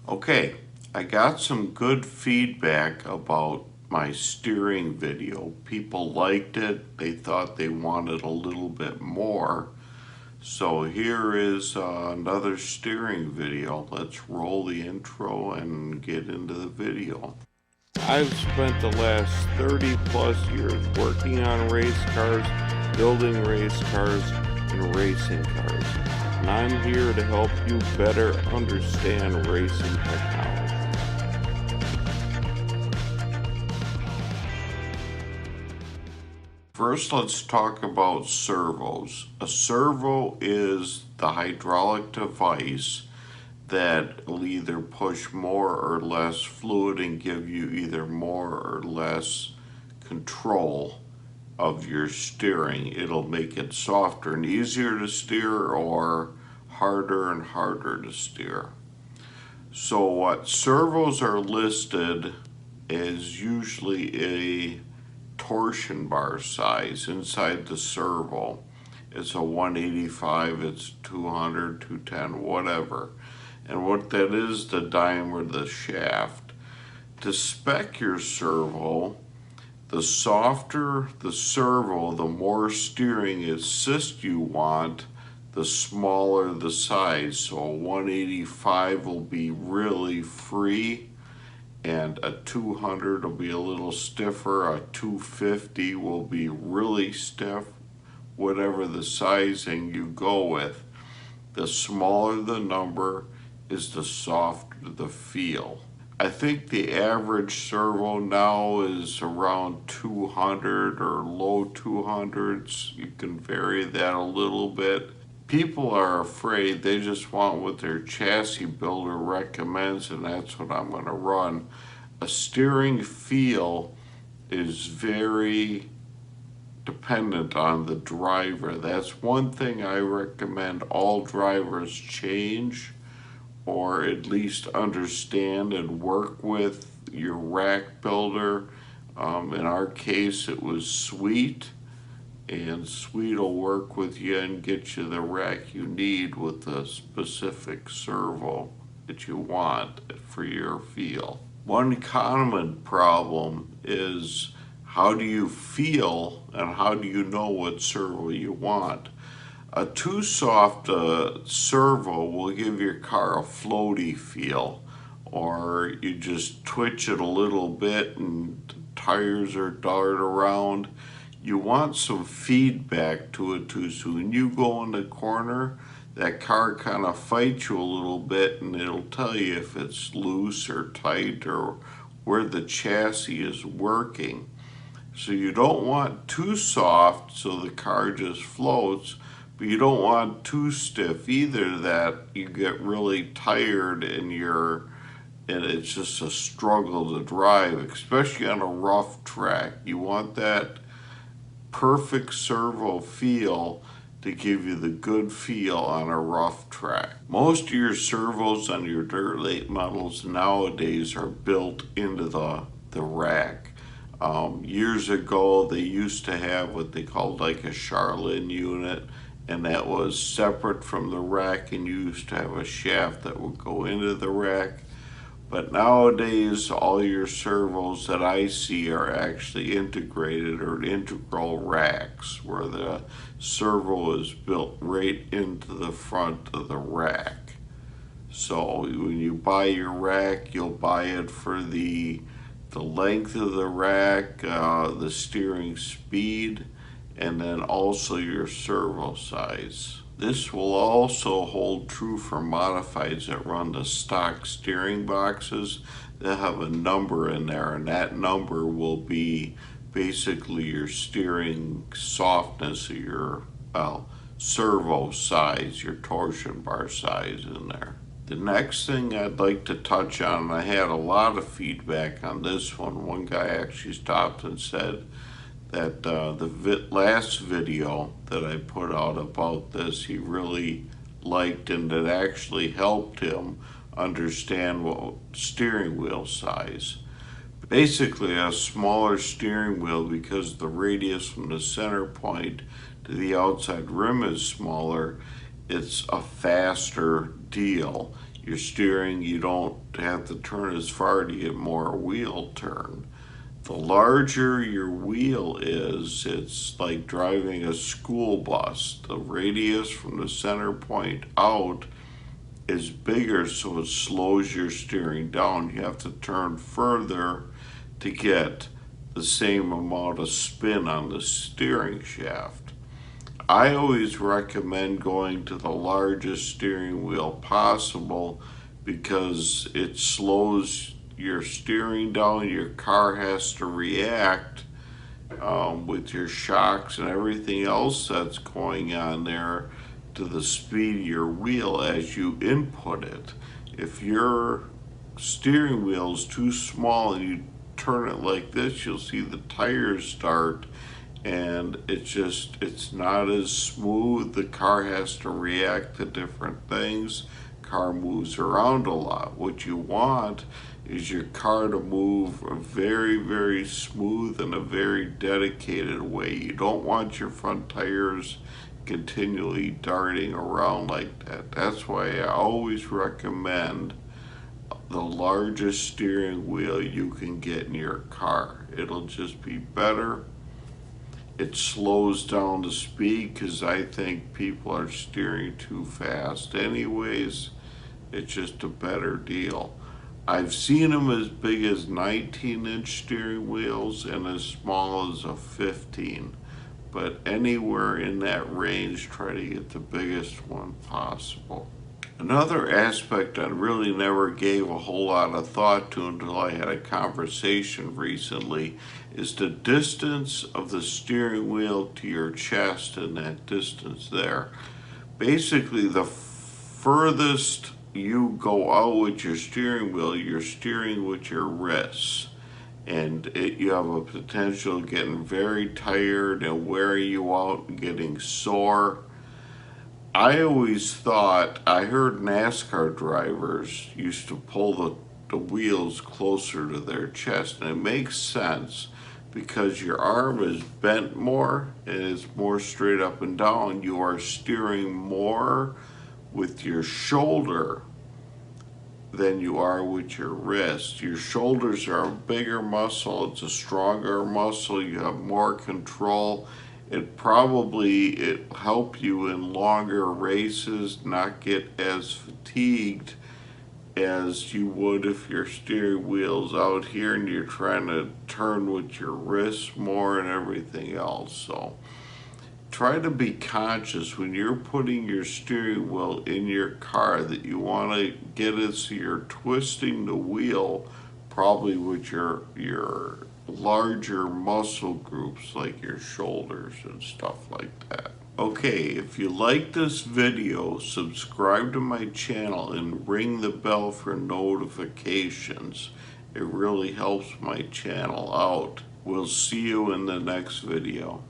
Okay, I got some good feedback about my steering video. People liked it. They thought they wanted a little bit more. So here is another steering video. Let's roll the intro and get into the video. I've spent the last 30 plus years working on race cars, building race cars, and racing cars. And I'm here to help you better understand racing technology. First, let's talk about servos. A servo is the hydraulic device that will either push more or less fluid and give you either more or less control of your steering. It'll make it softer and easier to steer or harder and harder to steer. So what servos are listed as usually a torsion bar size inside the servo. It's a 185, it's 200, 210, whatever. And what that is, the diameter of the shaft. To spec your servo, the softer the servo, the more steering assist you want, the smaller the size. So a 185 will be really free, and a 200 will be a little stiffer. A 250 will be really stiff, whatever the sizing you go with. The smaller the number is the softer the feel. I think the average servo now is around 200 or low 200s. You can vary that a little bit. People are afraid. They just want what their chassis builder recommends, and that's what I'm going to run. A steering feel is very dependent on the driver. That's one thing I recommend all drivers change, or at least understand and work with your rack builder. In our case, it was Sweet, and Sweet will work with you and get you the rack you need with the specific servo that you want for your feel. One common problem is, how do you feel and how do you know what servo you want? A too soft servo will give your car a floaty feel, or you just twitch it a little bit and tires are dart around. You want some feedback to it too, so when you go in the corner, that car kind of fights you a little bit and it'll tell you if it's loose or tight or where the chassis is working. So you don't want too soft so the car just floats, but you don't want too stiff either that you get really tired and it's just a struggle to drive, especially on a rough track. You want that perfect servo feel to give you the good feel on a rough track. Most of your servos on your dirt late models nowadays are built into the rack. Years ago, they used to have what they called like a Charlene unit, and that was separate from the rack, and you used to have a shaft that would go into the rack. But nowadays, all your servos that I see are actually integrated or integral racks, where the servo is built right into the front of the rack. So when you buy your rack, you'll buy it for the length of the rack, the steering speed, and then also your servo size. This will also hold true for modifieds that run the stock steering boxes. They'll have a number in there, and that number will be basically your steering softness or your servo size, your torsion bar size in there. The next thing I'd like to touch on, and I had a lot of feedback on this one. One guy actually stopped and said that the last video that I put out about this, he really liked, and it actually helped him understand what steering wheel size. Basically, a smaller steering wheel, because the radius from the center point to the outside rim is smaller, it's a faster deal. Your steering, you don't have to turn as far to get more wheel turn. The larger your wheel is, it's like driving a school bus. The radius from the center point out is bigger, so it slows your steering down. You have to turn further to get the same amount of spin on the steering shaft. I always recommend going to the largest steering wheel possible because it slows your steering down. Your car has to react with your shocks and everything else that's going on there to the speed of your wheel as you input it. If your steering wheel is too small and you turn it like this, you'll see the tires start and it's not as smooth. The car has to react to different things. Car moves around a lot. What you want is your car to move a very, very smooth and a very dedicated way. You don't want your front tires continually darting around like that. That's why I always recommend the largest steering wheel you can get in your car. It'll just be better. It slows down the speed because I think people are steering too fast anyways. It's just a better deal. I've seen them as big as 19-inch steering wheels and as small as a 15. But anywhere in that range, try to get the biggest one possible. Another aspect I really never gave a whole lot of thought to until I had a conversation recently is the distance of the steering wheel to your chest and that distance there. Basically, the furthest you go out with your steering wheel, you're steering with your wrists. And you have a potential of getting very tired and wearing you out and getting sore. I always thought, I heard NASCAR drivers used to pull the wheels closer to their chest, and it makes sense because your arm is bent more and it's more straight up and down. You are steering more with your shoulder than you are with your wrist. Your shoulders are a bigger muscle, it's a stronger muscle, you have more control. It'll help you in longer races not get as fatigued as you would if your steering wheel's out here and you're trying to turn with your wrists more and everything else. So try to be conscious when you're putting your steering wheel in your car that you want to get it so you're twisting the wheel probably with your larger muscle groups like your shoulders and stuff like that. Okay, if you like this video, subscribe to my channel and ring the bell for notifications. It really helps my channel out. We'll see you in the next video.